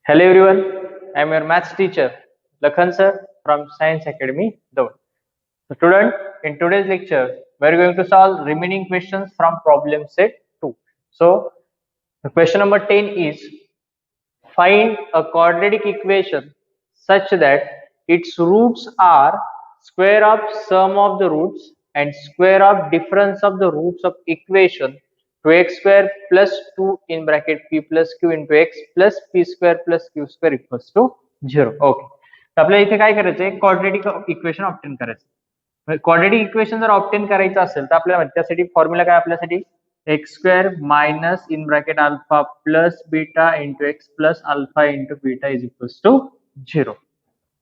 Hello everyone, I am your maths teacher Lakhan sir from Science Academy, Doon. So student, in today's lecture, we are going to solve remaining questions from problem set 2. So the question number 10 is find a quadratic equation such that its roots are square of sum of the roots and square of difference of the roots of equation to x square plus 2 in bracket p plus q into x plus p square plus q square equals to 0. Okay, तर आपल्याला इथे काय करायचं आहे, quadratic equation obtain करायचं. Quadratic equation जर obtain करायचं असेल तर आपल्याला त्यासाठी फॉर्म्युला काय, आपल्यासाठी x square minus in bracket alpha plus beta into x plus alpha into beta is equals to 0.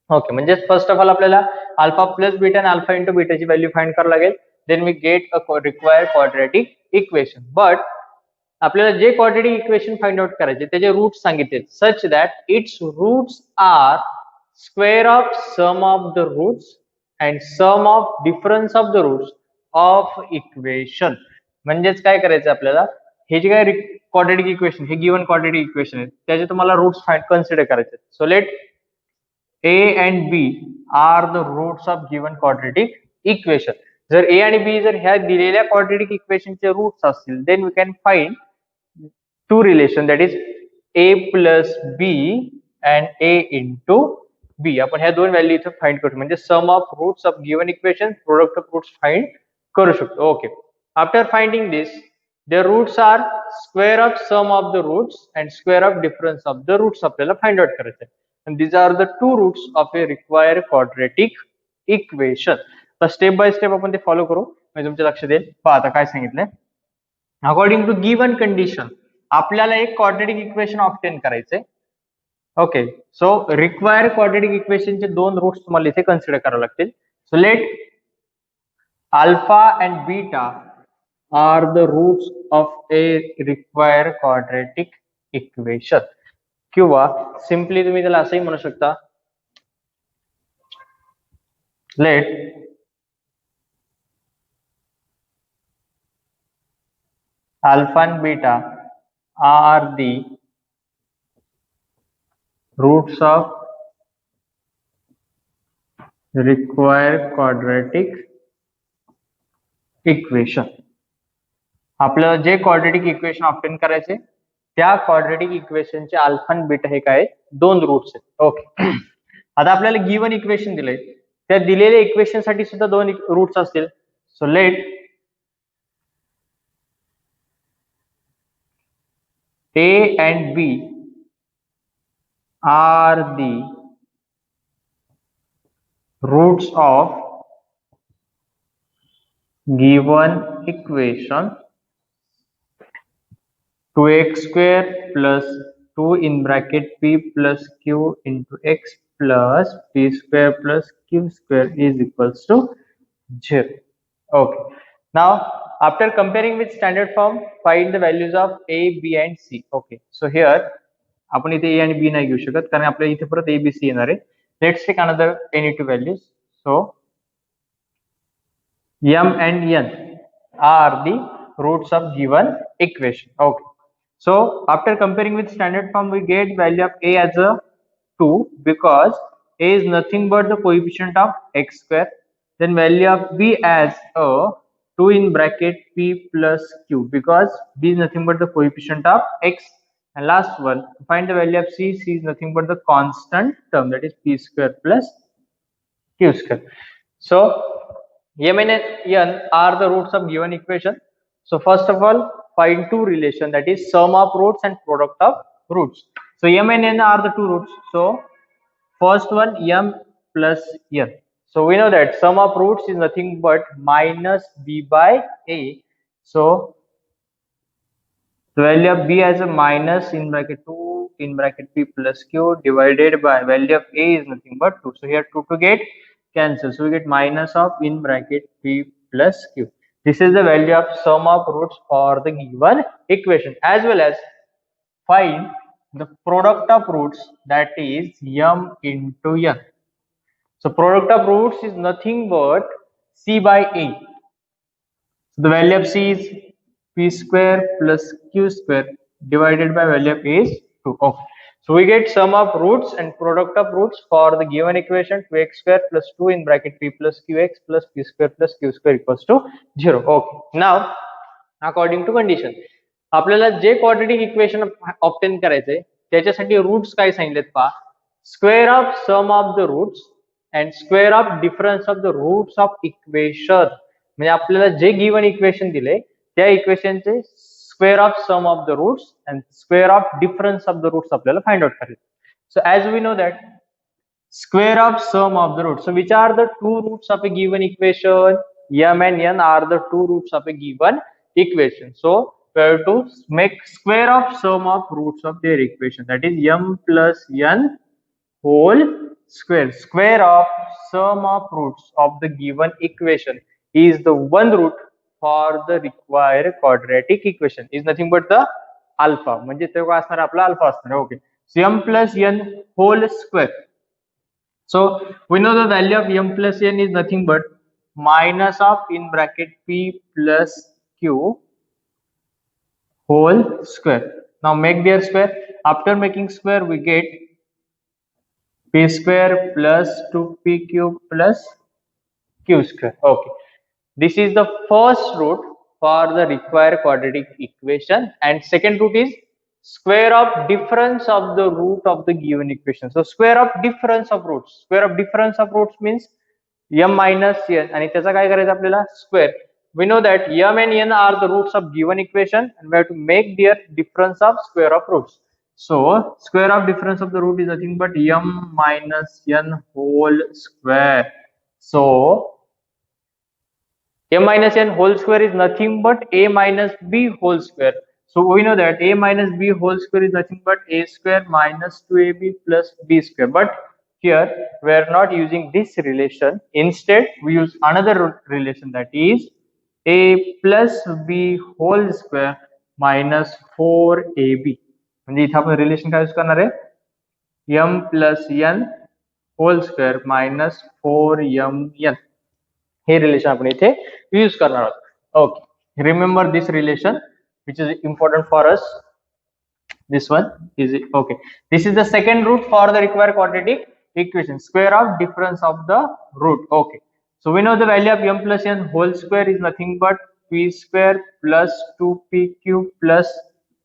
Okay, म्हणजे फर्स्ट ऑफ ऑल आपल्याला अल्फा प्लस बीटा आणि अल्फा इंटू बीटाची व्हॅल्यू फाइंड करावी लागेल. Then we get a required quadratic equation. But आपल्याला जे quadratic equation find out करायचे त्याचे रूट्स सांगितले such that its roots are square of sum of the roots and sum of difference of the roots of equation. म्हणजेच काय करायचं आपल्याला, हे जे काय क्वाड्रेटिक इक्वेशन, हे गिवन क्वाड्रेटिक इक्वेशन आहे त्याचे तुम्हाला रूट्स फाइंड कन्सिडर करायचे. So let A and B are the roots of given quadratic equation. जर A आणि B जर ह्या दिलेल्या quadratic equation चे रूट्स असतील, then we can find two relation, that is A plus B and A into B. आपण ह्या दोन व्हॅल्यू इथे फाइंड करू, म्हणजे sum of roots of given equation, product of roots find करू शकतो. Okay, after finding this the roots are square of sum of the roots and square of difference of the roots आपल्याला find out करायचं आहे. And these are the two roots of a required quadratic equation. तर step by step आपण ते follow करू, म्हणजे तुमच्या लक्षात येईल. पहा आता काय सांगितलंय, अकॉर्डिंग टू गिवन कंडिशन आपल्याला एक क्वाड्रेटिक इक्वेशन ऑब्टेन करायचंय. ओके, सो रिक्वायर्ड क्वाड्रेटिक इक्वेशनचे दोन रूट्स तुम्हाला इथे कन्सिडर करावे लागतील. So let alpha and beta are the roots of a required quadratic equation. किंवा सिंपली तुम्ही त्याला असंही म्हणू शकता, let alpha and beta are the roots of required quadratic equation. आपल्याला जे क्वाड्रेटिक इक्वेशन ऑब्टेन करायचे त्या क्वाड्रेटिक इक्वेशनचे अल्फा आणि बीटा हे काय, दोन रूट्स आहेत. ओके, आता आपल्याला गिवन इक्वेशन दिलंय, त्या दिलेल्या इक्वेशन साठी सुद्धा दोन रूट्स असतील. सो let A and B are the roots of given equation 2x square plus 2 in bracket p plus q into x plus p square plus q square is equals to 0. Okay, now after comparing with standard form, find the values of a, b and c. Okay, so here आपण इथे a आणि b नाही घेऊ शकत कारण आपल्याला इथे परत a b c येणार आहे. Let's take another any two values. So m and n are the roots of given equation. Okay, so after comparing with standard form we get value of a as a 2 because a is nothing but the coefficient of x square. Then value of b as a 2 in bracket p plus q because b is nothing but the coefficient of x. And last one, find the value of c. C is nothing but the constant term, that is p square plus q square. So m and n are the roots of given equation. So first of all, find two relation, that is sum of roots and product of roots. So m and n are the two roots. So first one, m plus n. So we know that sum of roots is nothing but minus b by a. So the value of b as a minus in bracket 2 in bracket p plus q divided by value of a is nothing but 2. So here 2 to get cancel. So we get minus of in bracket p plus q. This is the value of sum of roots for the given equation, as well as find the product of roots, that is m into n. So product of roots is nothing but c by a. So the value of c is p square plus q square divided by value of a is 2. Okay. So we get sum of roots and product of roots for the given equation 2x square plus 2 in bracket p plus qx plus p square plus q square equals to 0. Okay. Now according to condition आपल्याला जे quadratic equation obtain करायचंय त्याच्यासाठी roots काय सांगितलेत पहा square of sum of the roots and square of difference of the roots of equation म्हणजे आपल्याला जे गिवन इक्वेशन दिले त्या इक्वेशनचे square of sum of the roots and square of difference of the roots आपल्याला फाइंड आउट करायचे so as we know that square of sum of the roots. So which are the two roots of a given equation? M and N are the two roots of a given equation. So we have to make square of sum of roots of their equation. That is M plus N whole square. Square of sum of roots of the given equation is the one root for the required quadratic equation. Is nothing but the alpha. म्हणजे ते काय असणार आपला alpha असणार. Okay. So M plus N whole square. So we know the value of M plus N is nothing but minus of in bracket P plus Q whole square. Now make their square. After making square we get P square plus 2P cube plus Q square. Okay. This is the first root for the required quadratic equation and second root is square of difference of the root of the given equation. So square of difference of roots. Square of difference of roots means m minus n आणि त्याचा काय करायचं आपल्याला square. We know that m and n are the roots of given equation and we have to make their difference of square of roots. So square of difference of the root is nothing but m minus n whole square. So a minus n whole square is nothing but a minus b whole square. So we know that a minus b whole square is nothing but a square minus 2ab plus b square. But here we are not using this relation. Instead, we use another relation that is a plus b whole square minus 4ab. म्हणजे इथे आपण relation काय use करणार आहे m plus n whole square minus 4mn. हे relation आपण इथे use करणार आहोत. Okay remember this relation which is important for us. This one is okay. This is the second root for the required quadratic equation. Square of difference of the root. Okay. So we know the value of m plus n whole square is nothing but p square plus 2p cube plus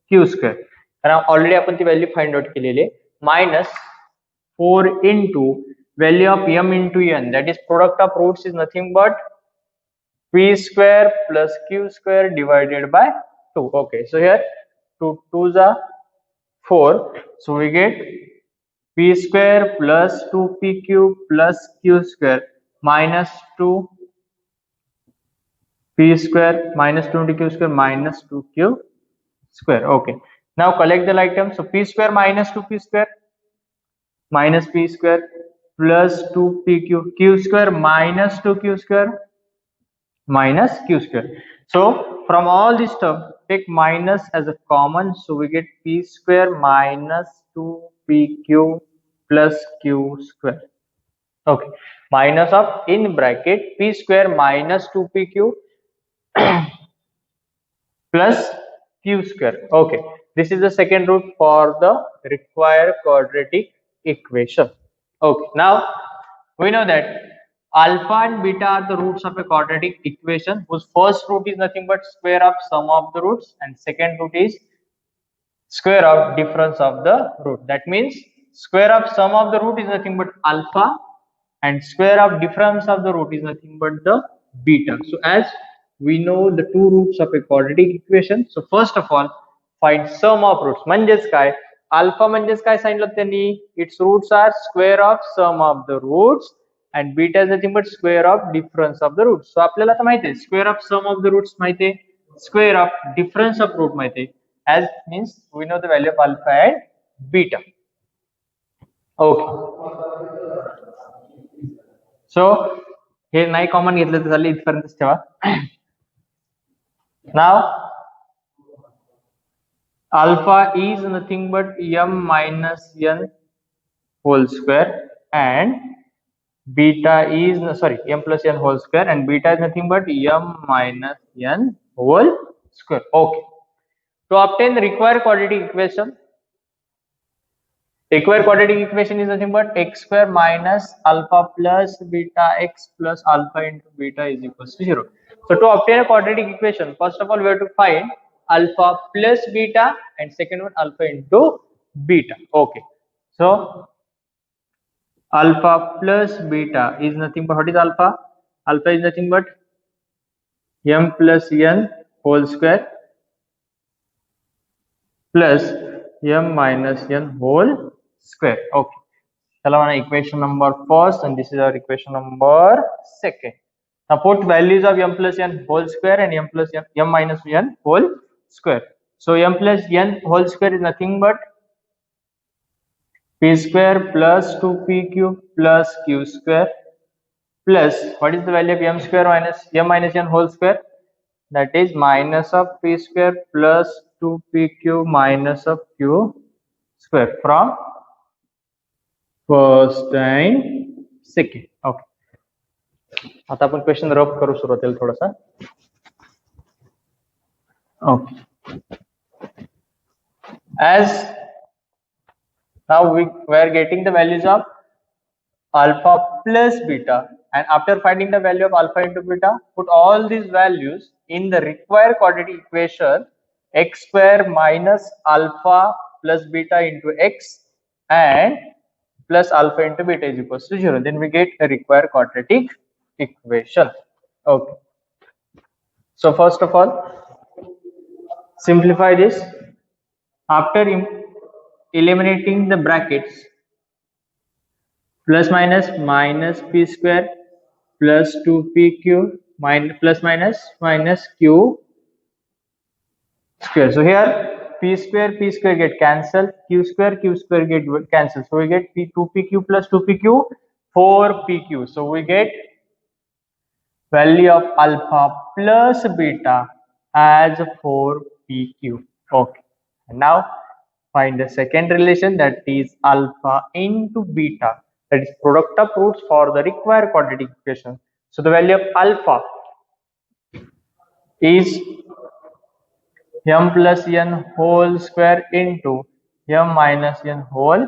q square. कारण already आपण ती value find out केलेली आहे minus 4 into value of m into n that is product of roots is nothing but p square plus q square divided by 2. Okay, so here 2 2s are 4, so we get p square plus 2p cube plus q square minus 2 p square minus 20q square minus 2q square. Okay, now collect the like terms. So p square minus 2p square minus p square plus 2pq q square minus 2q square minus q square. So from all this term take minus as a common, so we get p square minus 2pq plus q square. Okay, minus of in bracket p square minus 2pq plus q square. Okay, this is the second root for the required quadratic equation. Okay, now we know that alpha and beta are the roots of a quadratic equation whose first root is nothing but square of sum of the roots and second root is square of difference of the root. That means square of sum of the root is nothing but alpha and square of difference of the root is nothing but the beta. So as we know the two roots of a quadratic equation, so first of all find sum of roots. म्हणजेच काय alpha म्हणजेच काय सांगितलं त्यांनी its roots are square of sum of the roots and beta is nothing but square of difference of the roots. So आपल्याला आता माहिती आहे square of sum of the roots माहिती आहे, square of difference of root माहिती आहे. As means we know the value of alpha and beta. Okay. So हे नाही common घेतलं तर चालेल इथपर्यंतच ठेवा. Now alpha is nothing but m minus n whole square and beta is m plus n whole square and beta is nothing but m minus n whole square. Okay, to obtain the required quadratic equation Required quadratic equation is nothing but x square minus alpha plus beta x plus alpha into beta is equals to 0. So to obtain a quadratic equation, first of all we have to find alpha plus beta and second one alpha into beta. Okay. So alpha plus beta is nothing but, what is alpha? Alpha is nothing but m plus n whole square plus m minus n whole square. Okay. Tell our equation number first and this is our equation number second. Now put values of m plus n whole square and m plus m minus n whole square. So m plus n whole square is nothing but p square plus 2pq plus q square plus, what is the value of m square minus m minus n whole square? That is minus of p square plus 2pq minus of q square from first and second. Okay. आता आपण question rough करू सुरुवातीला थोडासा. Okay. As now we are getting the values of alpha plus beta, and after finding the value of alpha into beta, put all these values in the required quadratic equation x square minus alpha plus beta into x and plus alpha into beta is equals to 0. Then we get a required quadratic equation. Okay. So first of all, simplify this. After eliminating the brackets, plus minus minus p square plus 2pq minus plus minus q square. So here p square get cancelled, q square get cancelled. So we get 2pq plus 2pq 4pq. So we get value of alpha plus beta as 4pq. Okay. And now find the second relation, that is alpha into beta, that is product of roots for the required quadratic equation. So the value of alpha is m plus n whole square into m minus n whole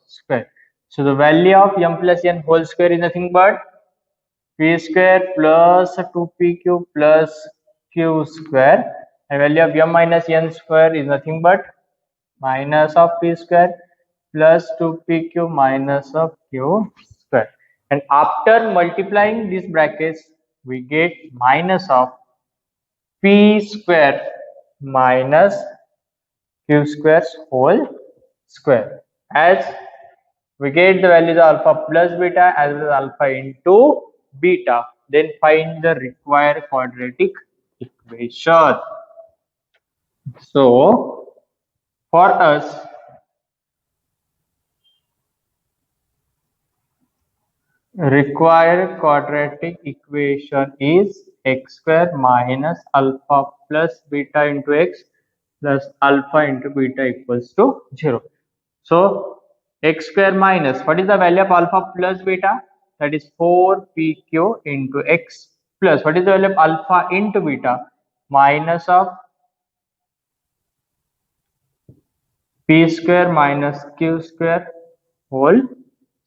square. So the value of m plus n whole square is nothing but p square plus 2pq plus q square, and value of m minus n square is nothing but minus of p square plus 2pq minus of q square. And after multiplying these brackets, we get minus of p square minus q square whole square, as we get the values of alpha plus beta as well as alpha into beta. Then find the required quadratic equation. So for us, required quadratic equation is x square minus alpha plus beta into x plus alpha into beta equals to 0. So x square minus, what is the value of alpha plus beta? That is 4pq into x plus, what is the value of alpha into beta? Minus of p square minus q square whole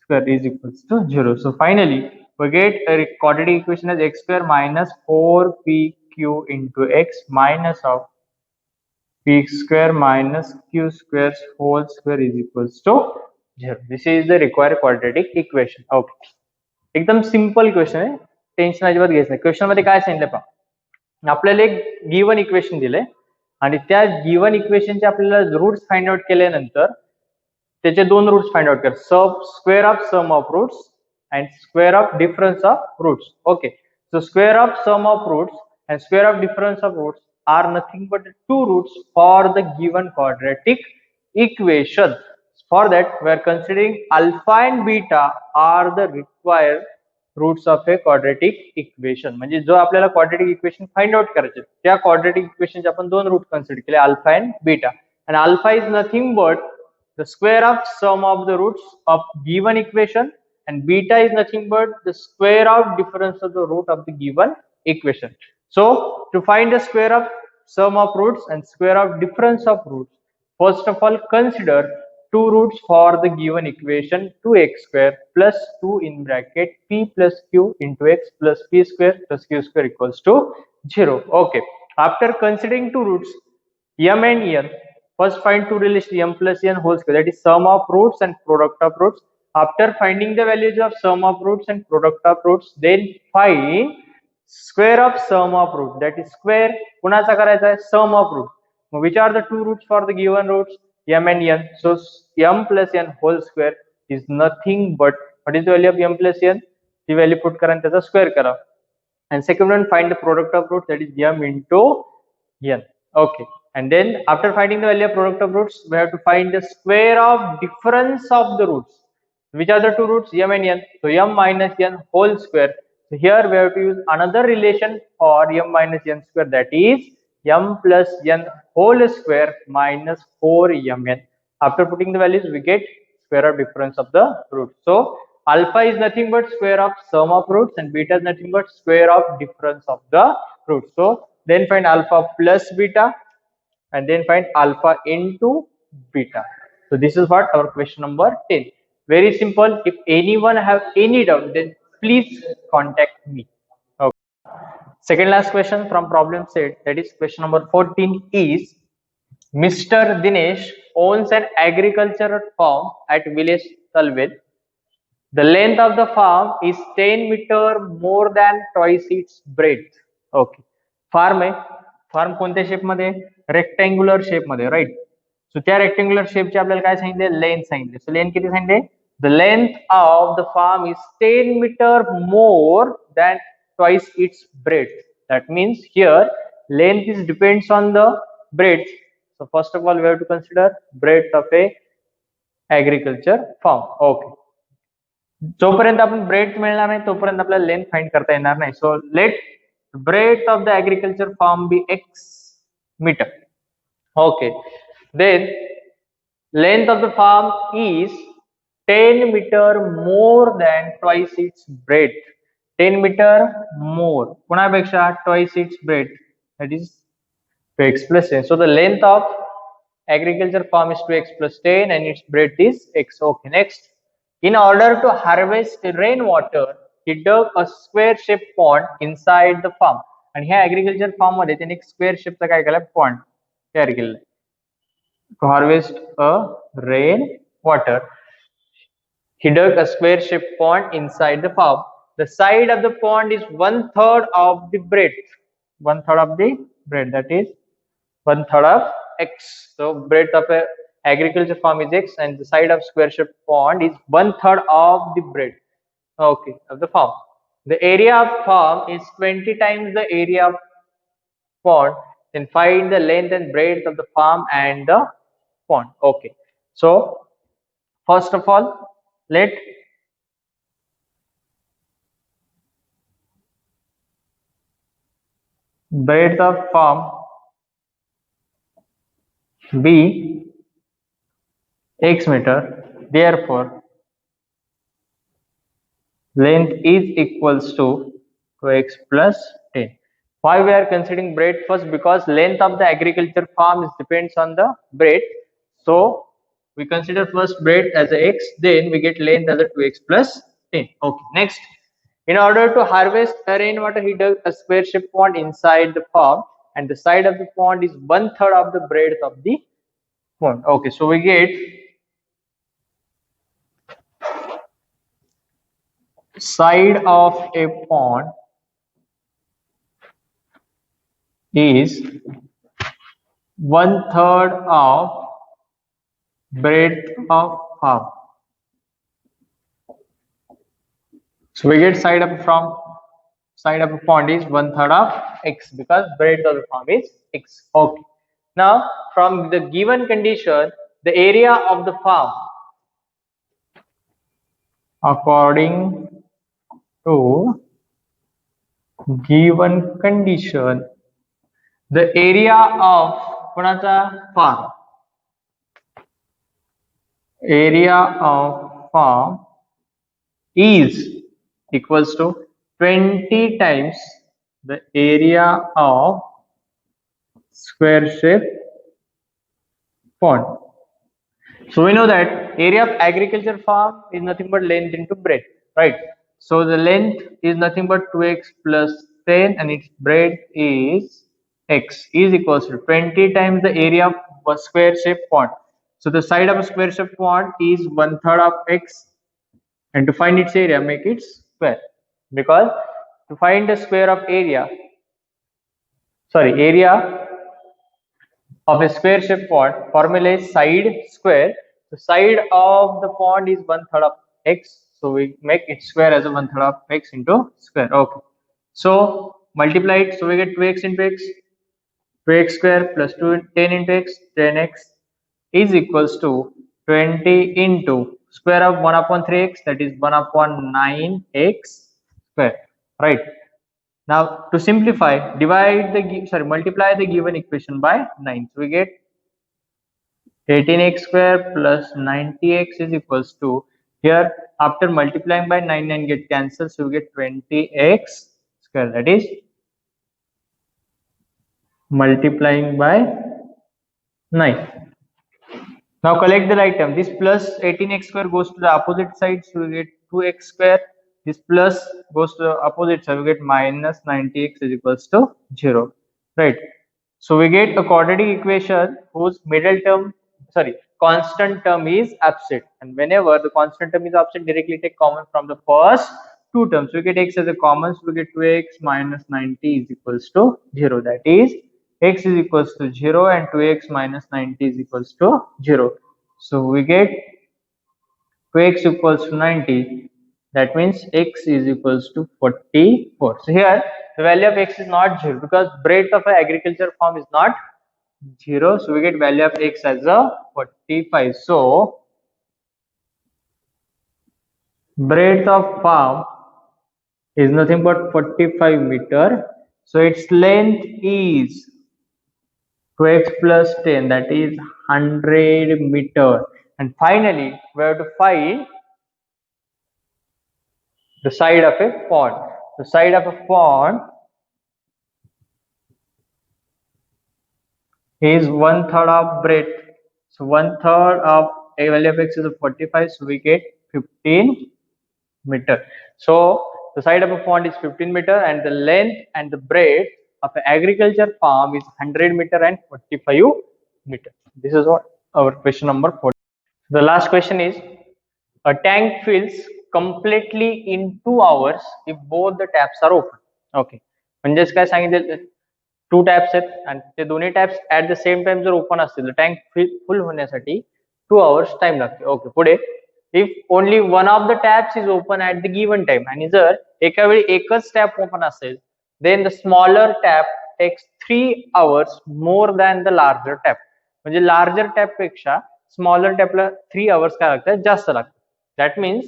square is equals to 0. So finally we get a quadratic equation as x square minus 4pq into x minus of p square minus q square whole square is equals to 0. This is the required quadratic equation. Okay. एकदम simple question आहे, tension अजिबात घ्यायचं नाही. Question मध्ये काय सांगितलं पहा, आपल्याला एक गिवन इक्वेशन दिले आणि त्या गिवन इक्वेशनचे आपल्याला रूट्स फाइंड आउट केल्यानंतर त्याचे दोन रूट्स फाइंड आउट कर, square of sum of roots and square of difference of roots. Okay, so square of sum of roots and square of difference of roots are nothing but two roots for the given quadratic equation. For that we are considering alpha and beta are the required roots of a quadratic equation. म्हणजे जो आपल्याला quadratic equation find out करायचे त्या quadratic equation चे आपण दोन root consider केले, alpha and beta, and alpha is nothing but the square of sum of the roots of given equation and beta is nothing but the square of difference of the root of the given equation. So to find the square of sum of roots and square of difference of roots, first of all consider two roots for the given equation 2x square plus 2 in bracket p plus q into x plus p square plus q square equals to 0. Okay. After considering two roots m and n, first find two relations m plus n whole square, that is sum of roots and product of roots. After finding the values of sum of roots and product of roots, then find square of sum of root, that is square कुणाचा करायचा आहे sum of root. Which are the two roots for the given roots m and n? So m plus n whole square is nothing but, what is the value of m plus n? ती value put करा आणि त्याचा square करा. And second one, find the product of roots, that is m into n. Okay. And then after finding the value of product of roots, we have to find the square of difference of the roots. Which are the two roots? M and n. So m minus n whole square. So here we have to use another relation for m minus n square, that is m plus n whole square minus 4mn. After putting the values, we get square of difference of the roots. So alpha is nothing but square of sum of roots and beta is nothing but square of difference of the roots. So then find alpha plus beta and then find alpha into beta. So this is what our question number 10. Very simple. If anyone have any doubt, then please contact me. Okay. Second last question from problem set, that is question number 14 is Mr. Dinesh owns an agricultural farm at village Talwel. The length of the farm is 10 meter more than twice its breadth. Okay. Farm आहे. Farm कोणत्या shape मध्ये? Rectangular shape मध्ये, right. सो त्या rectangular शेपचे आपल्याला काय सांगितले? Length सांगितले. So length किती सांगितले? The length of the farm is 10 meter more than twice its breadth. That means here length is depends on the breadth. So first of all we have to consider breadth of a agriculture farm. Okay. जोपर्यंत आपण breath मिळणार नाही तोपर्यंत आपल्याला length find करता येणार नाही. So let breadth of the agriculture farm be x meter. Okay. Then length of the farm is 10 meter more than twice its breadth. 10 meter more. कुणापेक्षा? Twice its breadth. That is 2x plus 10. So the length of agriculture farm is 2x plus 10 and its breadth is x. Okay. Next. In order to harvest rainwater, he dug a square shaped pond inside the farm. आणि ह्या agriculture farm मध्ये त्यांनी एक square shape चा काय केला? Pond तयार केलेला आहे. To harvest a rainwater, he dug a square shaped pond inside the farm. The side of the pond is 1/3 of the breadth. 1/3 of the breadth, that is 1/3 of x. So breadth of a agriculture farm is x and the side of square shaped pond is 1/3 of the breadth, okay, of the farm. The area of farm is 20 times the area of pond. Then find the length and breadth of the farm and the pond. Okay. So first of all, let breadth of farm be x meter. Therefore length is equals to 2x plus 10. Why we are considering breadth? First, because length of the agriculture farm is depends on the breadth. So we consider first breadth as a x, then we get length as a 2x plus 10. Okay. Next, in order to harvest the rainwater, he dug a square shaped pond inside the farm and the side of the pond is 1/3 of the breadth of the pond. Okay. So we get side of a pond is 1/3 of breadth of farm. So we get side of a pond is 1/3 of x because breadth of the farm is x. Okay. Now from the given condition, the area of the farm according to given condition, the area of कोणाचा? farm, area of farm is equals to 20 times the area of square shaped pond. So we know that area of agriculture farm is nothing but length into breadth, right? So the length is nothing but 2x plus 10 and its breadth is x is equals to 20 times the area of a square shaped pond. So the side of a square shaped pond is 1/3 of x, and to find its area make it square, because to find the square of area of a square shaped pond, formula is side square. The side of the pond is 1/3 of x, so we make it square as a 1/3 of x into square. Okay, so multiply it, so we get 2x into x, 2x square plus 10 into x, 10x is equals to 20 into square of 1 upon 3x, that is 1 upon 9x square, right? Now to simplify, multiply the given equation by 9. So we get 18x square plus 90x is equals to, here after multiplying by 9, 9 get cancelled, so we get 20x square, that is multiplying by 9. Now collect the right term. This plus 18x square goes to the opposite side, so we get 2x square. This plus goes to the opposite side, we get minus 90x is equals to 0. Right. So we get a quadratic equation whose constant term is absent. And whenever the constant term is absent, directly take common from the first two terms. We get x as a common, so we get 2x minus 90 is equals to 0. That is x is equals to 0 and 2x minus 90 is equals to 0. So we get 2x equals to 90. That means x is equals to 44. So here the value of x is not 0 because breadth of an agriculture farm is not 0. So we get value of x as a 45. So breadth of farm is nothing but 45 meter. So its length is 2x plus 10, that is 100 meter. And finally we have to find the side of a pond. The side of a pond is 1/3 of breadth. So 1/3 of a value of x is 45, so we get 15 meter. So the side of a pond is 15 meter and the length and the breadth of an agriculture farm is 100 meter and 45 meter. This is what our question number 4. The last question is, a tank fills completely in 2 hours if both the taps are open. Okay. म्हणजेच काय सांगितलं, 2 taps आहेत आणि ते दोन्ही taps at the same time जर open असतील तर टँक फुल होण्यासाठी 2 hours टाइम लागते. ओके, पुढे if only one of the taps is open at the given time, आणि जर एका वेळी एकच टॅप ओपन असेल, then the smaller tap takes 3 hours more than the larger tap. म्हणजे लार्जर टॅप पेक्षा स्मॉलर टॅपला 3 hours काय लागतात, जास्त लागतात. That means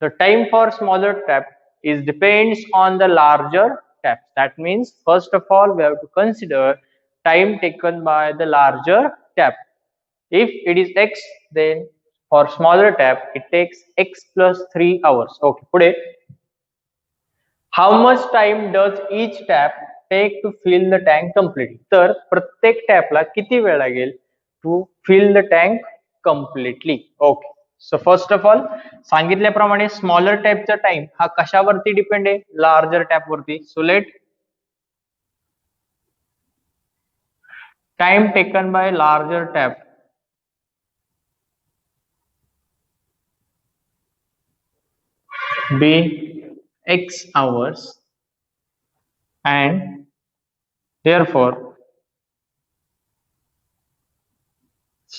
the time for smaller tap is depends on the larger tap. That means first of all we have to consider time taken by the larger tap. If it is x, then for smaller tap it takes x plus 3 hours. Okay, पुढे how much time does each tap take to fill the tank completely? तर प्रत्येक टॅपला किती वेळ लागेल to fill the tank completely? Okay. So first of all सांगितल्याप्रमाणे smaller टॅपचा time हा कशावरती depend आहे, larger tap वरती. So let time taken by larger tap be x hours and therefore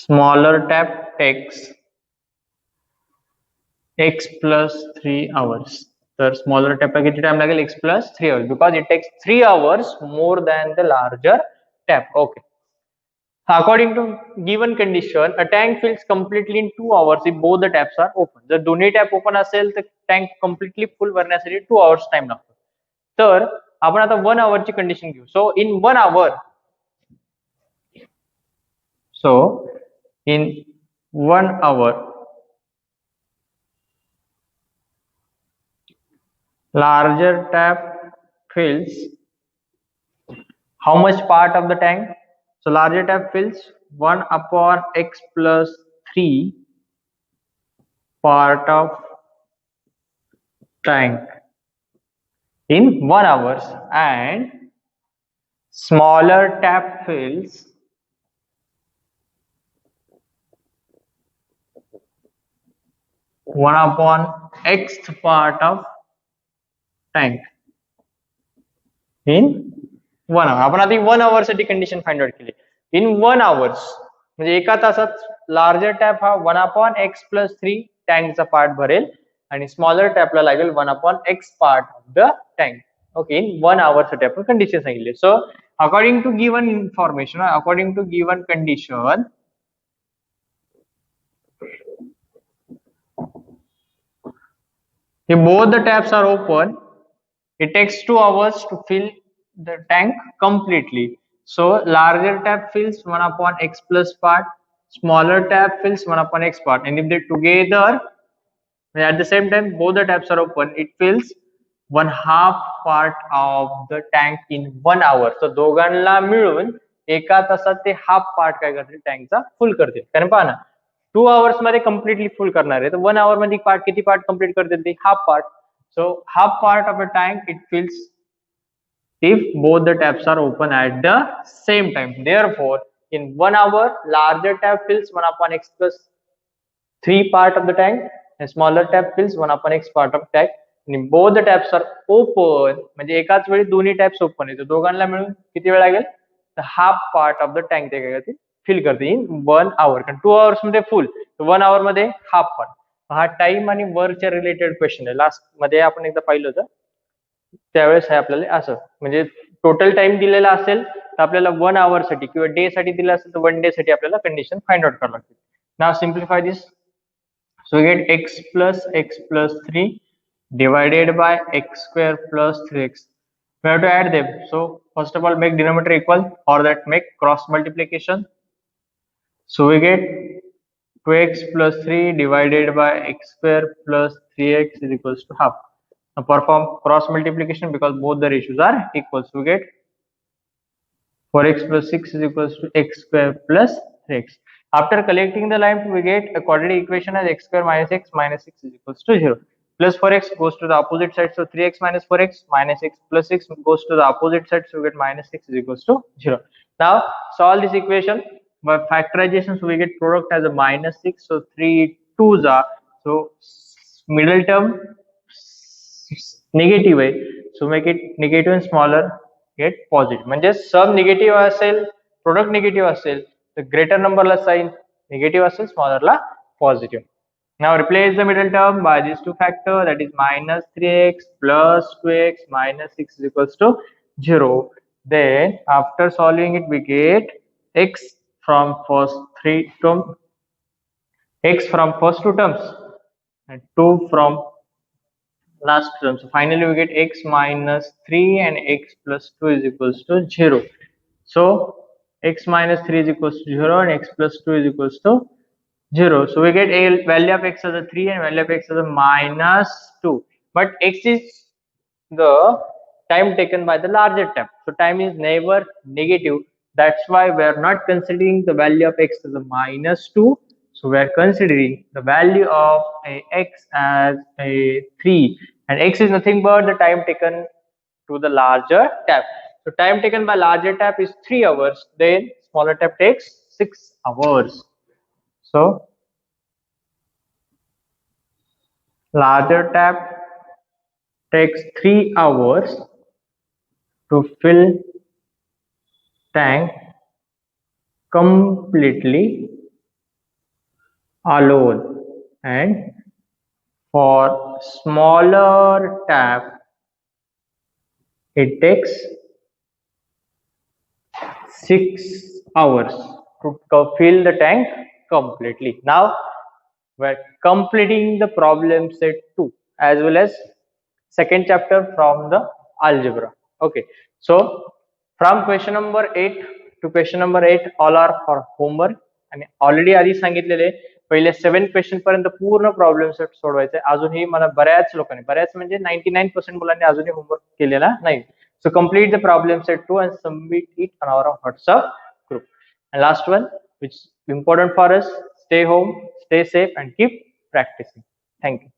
smaller tap takes x plus 3 hours. तर smaller टॅपला किती time लागेल, x plus 3 hours, because it takes 3 hours more than the larger tap. Okay. According to given condition, a tank fills completely in 2 hours if both the taps are open. जर दोन्ही tap open असेल तर tank completely full भरण्यासाठी 2 hours time लागतो. तर आपण आता 1 hour ची कंडिशन घेऊ. सो इन 1 hour, so in 1 hour larger tap fills how much part of the tank? So larger tap fills 1 upon x plus 3 part of tank in 1 hours, and smaller tap fills 1 upon x part of tank in 1 hour. आपण आधी 1 hour साठी condition find out केली. इन 1 hours म्हणजे एका तासात larger tap हा 1 upon x plus 3 टँकचा part भरेल आणि स्मॉलर टॅपला लागेल 1 upon x part of the tank. Okay, in 1 hour साठी आपण कंडिशन सांगितली. So according to given information, according to given condition, if both the taps are open, it takes 2 hours to fill the tank completely. So larger tap fills 1 upon x plus part, smaller tap fills 1 upon x part, and if they together at the same time both the taps are open, it fills 1/2 part of the tank in 1 hour. So दोघांना मिळून एका तासात ते half part काय करतील, टँकचा full करतील. कारण पहा ना, 2 hours मध्ये कम्प्लिटली फुल करणार आहे, तर 1 hour मध्ये किती पार्ट कम्प्लीट करतील ते, half part. So half part of a tank it fills if both the taps are open at the same time. Therefore, in 1 hour, larger tap fills 1 upon x plus 3 part of the tank, and smaller tap fills 1 upon x part of tank. And both the taps are open, म्हणजे एकाच वेळी दोन्ही taps open आहेत, दोघांना मिळून किती वेळ लागेल, तर half part of the tank ते काय करतील, फिल करते इन 1 hour. कारण 2 hours मध्ये फुल, 1 hour मध्ये हाफ पार्ट. हा टाइम आणि वर्कच्या रिलेटेड क्वेश्चन आहे. लास्ट मध्ये आपण एकदा पाहिलं होतं, त्यावेळेस आहे आपल्याला असं, म्हणजे टोटल टाइम दिलेला असेल तर आपल्याला 1 hour साठी किंवा डे साठी दिला असेल तर 1 day साठी आपल्याला कंडिशन फाइंड आउट करावी लागते. Now simplify this. So get x plus 3 divided by x square plus 3x. We have to add them. So first of all, make denominator equal, or that make cross multiplication. So we get 2x plus 3 divided by x square plus 3x is equals to half. Now perform cross multiplication because both the ratios are equal. So we get 4x plus 6 is equals to x square plus 3x. After collecting the line, we get a quadratic equation as x square minus x is equals to 0. Plus 4x goes to the opposite side, so 3x minus 4x minus x plus 6 goes to the opposite side, so we get minus 6 is equals to 0. Now solve this equation by factorization, so we get product as a minus 6, so 3 2s are, so middle term negative आहे, so make it negative and smaller get positive. म्हणजे सब negative असेल, product negative असेल तर greater नंबरला sign negative असेल, स्मॉलरला positive. Now replace the middle term by these two factors, that is minus 3x plus 2x minus 6 is equals to 0. Then after solving it, we get x from first two terms and 2 from last term. So finally we get x minus 3 and x plus 2 is equals to 0. So x minus 3 is equals to 0 and x plus 2 is equals to 0. So we get a value of x as a 3 and value of x as a minus 2. But x is the time taken by the larger tap. So time is never negative. That's why we are not considering the value of x as a minus 2. So we are considering the value of a x as a 3. And x is nothing but the time taken to the larger tap. So time taken by larger tap is 3 hours. Then smaller tap takes 6 hours. So larger tap takes 3 hours to fill tank completely alone, and for smaller tap it takes 6 hours to fill the tank completely. Now we're completing the problem set 2 as well as second chapter from the algebra. Okay, so from question number 8 to question number 8 all are for homework. आणि already आधी सांगितलेले पहिले 7 question पर्यंत पूर्ण problem set सोडवायचे. अजूनही मला बऱ्याच लोकांनी, बऱ्याच म्हणजे 99% मुलांनी अजूनही होमवर्क केलेला नाही. So complete the problem set 2 and submit it on our WhatsApp group. And last one, which is important for us, stay home, stay safe, and keep practicing. Thank you.